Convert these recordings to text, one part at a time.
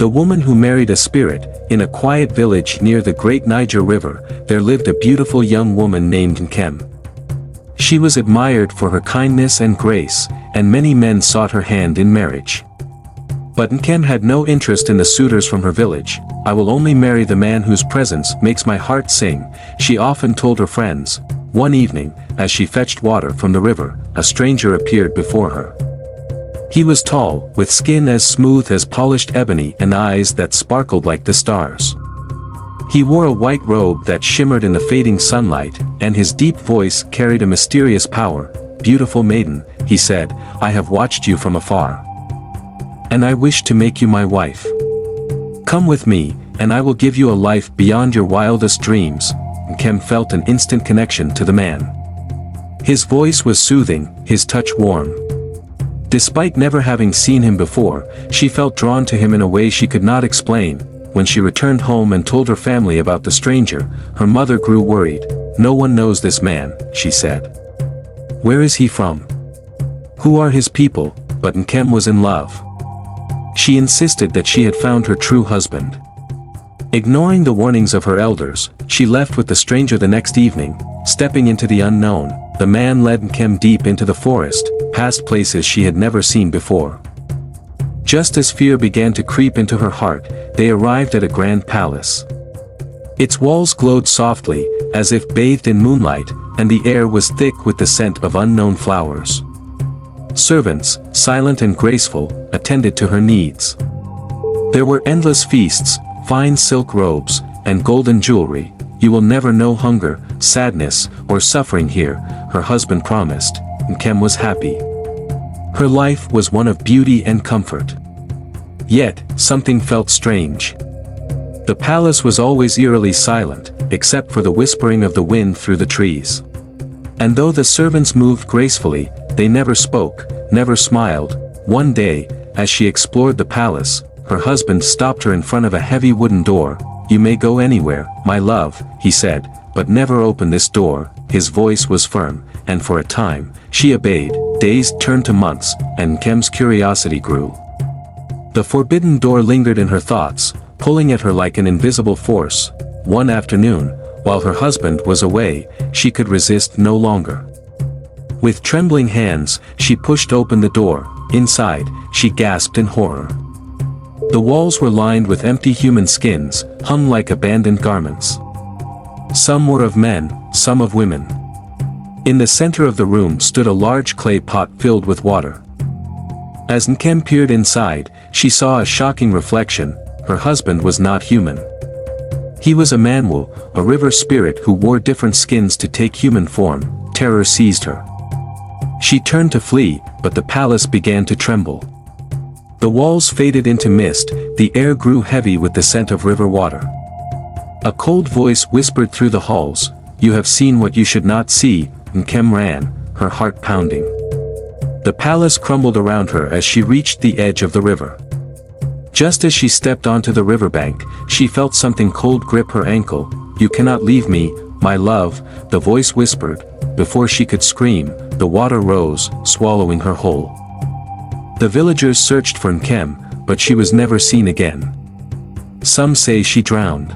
The woman who married a spirit. In a quiet village near the great Niger River, there lived a beautiful young woman named Nkem. She was admired for her kindness and grace, and many men sought her hand in marriage. But Nkem had no interest in the suitors from her village. "I will only marry the man whose presence makes my heart sing," she often told her friends. One evening, as she fetched water from the river, a stranger appeared before her. He was tall, with skin as smooth as polished ebony and eyes that sparkled like the stars. He wore a white robe that shimmered in the fading sunlight, and his deep voice carried a mysterious power. "Beautiful maiden," he said, "I have watched you from afar. And I wish to make you my wife. Come with me, and I will give you a life beyond your wildest dreams." Nkem felt an instant connection to the man. His voice was soothing, his touch warm. Despite never having seen him before, she felt drawn to him in a way she could not explain. When she returned home and told her family about the stranger, her mother grew worried. "No one knows this man," she said. "Where is he from? Who are his people?" But Nkem was in love. She insisted that she had found her true husband. Ignoring the warnings of her elders, she left with the stranger the next evening. Stepping into the unknown, the man led Nkem deep into the forest, past places she had never seen before. Just as fear began to creep into her heart, they arrived at a grand palace. Its walls glowed softly, as if bathed in moonlight, and the air was thick with the scent of unknown flowers. Servants, silent and graceful, attended to her needs. There were endless feasts, fine silk robes, and golden jewelry. "You will never know hunger, sadness, or suffering here," her husband promised. Nkem was happy. Her life was one of beauty and comfort. Yet, something felt strange. The palace was always eerily silent, except for the whispering of the wind through the trees. And though the servants moved gracefully, they never spoke, never smiled. One day, as she explored the palace, her husband stopped her in front of a heavy wooden door. "You may go anywhere, my love," he said, "but never open this door." His voice was firm, and for a time, she obeyed. Days turned to months, and Nkem's curiosity grew. The forbidden door lingered in her thoughts, pulling at her like an invisible force. One afternoon, while her husband was away, she could resist no longer. With trembling hands, she pushed open the door. Inside, she gasped in horror. The walls were lined with empty human skins, hung like abandoned garments. Some were of men, some of women. In the center of the room stood a large clay pot filled with water. As Nkem peered inside, she saw a shocking reflection. Her husband was not human. He was a manwu, a river spirit who wore different skins to take human form. Terror seized her. She turned to flee, but the palace began to tremble. The walls faded into mist, the air grew heavy with the scent of river water. A cold voice whispered through the halls, "You have seen what you should not see." Nkem ran, her heart pounding. The palace crumbled around her as she reached the edge of the river. Just as she stepped onto the riverbank, she felt something cold grip her ankle. "You cannot leave me, my love," the voice whispered. Before she could scream, the water rose, swallowing her whole. The villagers searched for Nkem, but she was never seen again. Some say she drowned.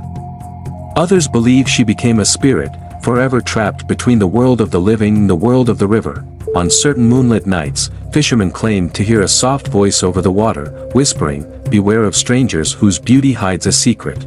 Others believe she became a spirit, forever trapped between the world of the living and the world of the river. On certain moonlit nights, fishermen claimed to hear a soft voice over the water, whispering, "Beware of strangers whose beauty hides a secret."